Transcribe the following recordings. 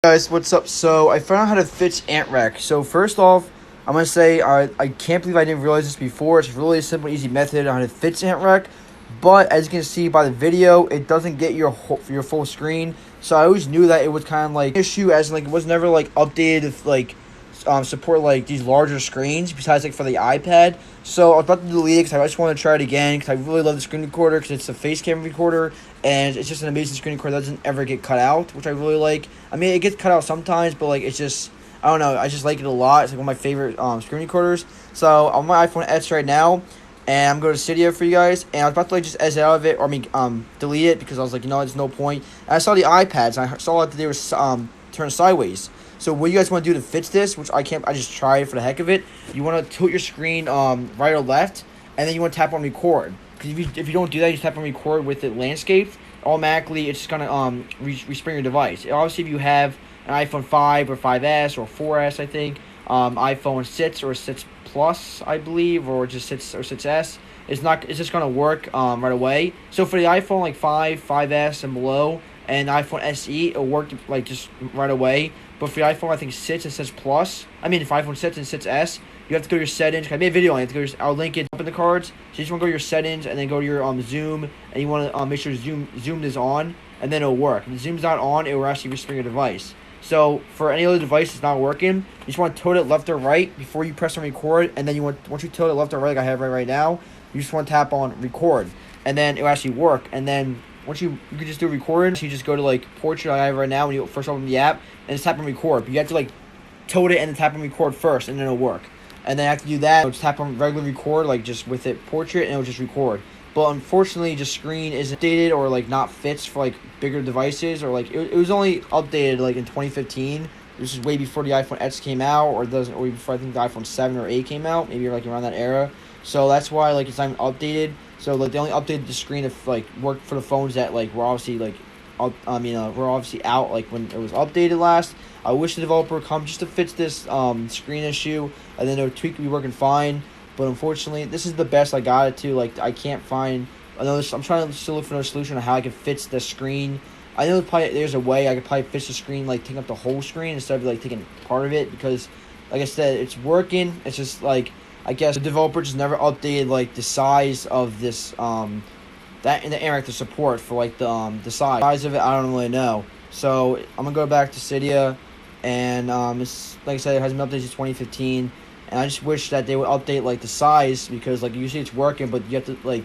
Guys, what's up? So I found out how to fix AntRec. So first off, I'm gonna say I can't believe I didn't realize this before. It's really a simple, easy method on how to fix AntRec. But as you can see by the video, it doesn't get your full screen. So I always knew that it was kind of like an issue, as in, like, it was never like updated with like support like these larger screens besides like for the iPad. So I was about to delete it because I just want to try it again because I really love the screen recorder because it's a FaceCam recorder and it's just an amazing screen recorder that doesn't ever get cut out, which I really like. I mean, it gets cut out sometimes, but like it's just, I don't know, I just like it a lot. It's like one of my favorite screen recorders. So I'm on my iPhone X right now, and I'm going to Cydia for you guys, and I was about to like just exit out of it, or delete it, because I was like, there's no point. And I saw the iPads, and I saw that they were turned sideways. So what you guys want to do to fix this, which I just tried it for the heck of it, you want to tilt your screen right or left, and then you want to tap on record. Because if you don't do that, you just tap on record with it landscaped, automatically it's just going to respring your device. Obviously, if you have an iPhone 5 or 5S or 4S, I think, iPhone 6 or 6 Plus, I believe, or just 6 or 6S, it's just going to work right away. So for the iPhone like 5, 5S and below, and iPhone SE, it'll work like just right away. But for the iPhone, I think 6 and 6 Plus, if iPhone 6 and 6S, you have to go to your settings. I made a video on it. I'll link it up in the cards. So you just want to go to your settings and then go to your zoom, and you want to make sure zoomed is on, and then it'll work. If the zoom's not on, it will actually respring your device. So for any other device that's not working, you just want to tilt it left or right before you press on record, and then once you tilt it left or right, like I have right now, you just want to tap on record, and then it'll actually work. And then once you can just do record, so you just go to like portrait like I have right now when you first open the app, and just tap on record. But you have to like tilt it and then tap on record first, and then it'll work. And then after you do that, just tap on regular record, like just with it portrait, and it'll just record. But unfortunately, the screen isn't updated or like not fits for like bigger devices, or like it was only updated like in 2015. This is way before the iPhone X came out, or before I think the iPhone 7 or 8 came out, maybe like around that era. So that's why like it's not even updated. So like they only updated the screen if like worked for the phones that like were obviously like were obviously out like when it was updated last. I wish the developer would come just to fix this screen issue, and then the tweak would be working fine. But unfortunately, this is the best I got it to. Like, I can't find another. I'm trying to still look for another solution on how I can fix the screen. I know there's a way I could probably fix the screen, like taking up the whole screen instead of like taking part of it, because, like I said, it's working. It's just like, I guess the developer just never updated like the size of this that in the AntRec, the support for like the size of it. I don't really know. So I'm gonna go back to Cydia, and it's, like I said, it hasn't been updated since 2015. And I just wish that they would update like the size, because like usually it's working, but you have to like,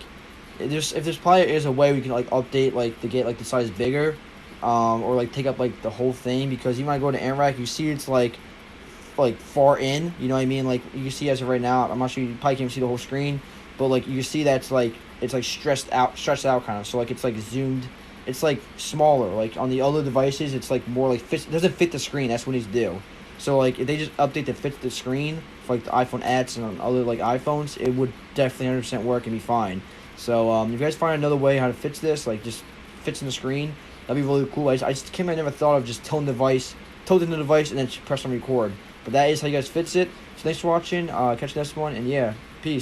if there's probably is a way we can like update like to get like the size bigger, or like take up like the whole thing, because even when I go to AntRec, you see it's like far in, you know what I mean? Like you can see as of right now, I'm not sure, you probably can't see the whole screen, but like you can see that's like it's like stretched out kind of. So like it's like zoomed, it's like smaller. Like on the other devices, it's like more like doesn't fit the screen. That's what it needs to do. So like if they just update to fit the screen for like the iPhone X and on other like iPhones, it would definitely 100% work and be fine. So if you guys find another way how to fix this, like just fixing the screen, that'd be really cool. I never thought of just tilting the device and then press on record. But that is how you guys fix it. So thanks for watching. Catch you next one, and yeah.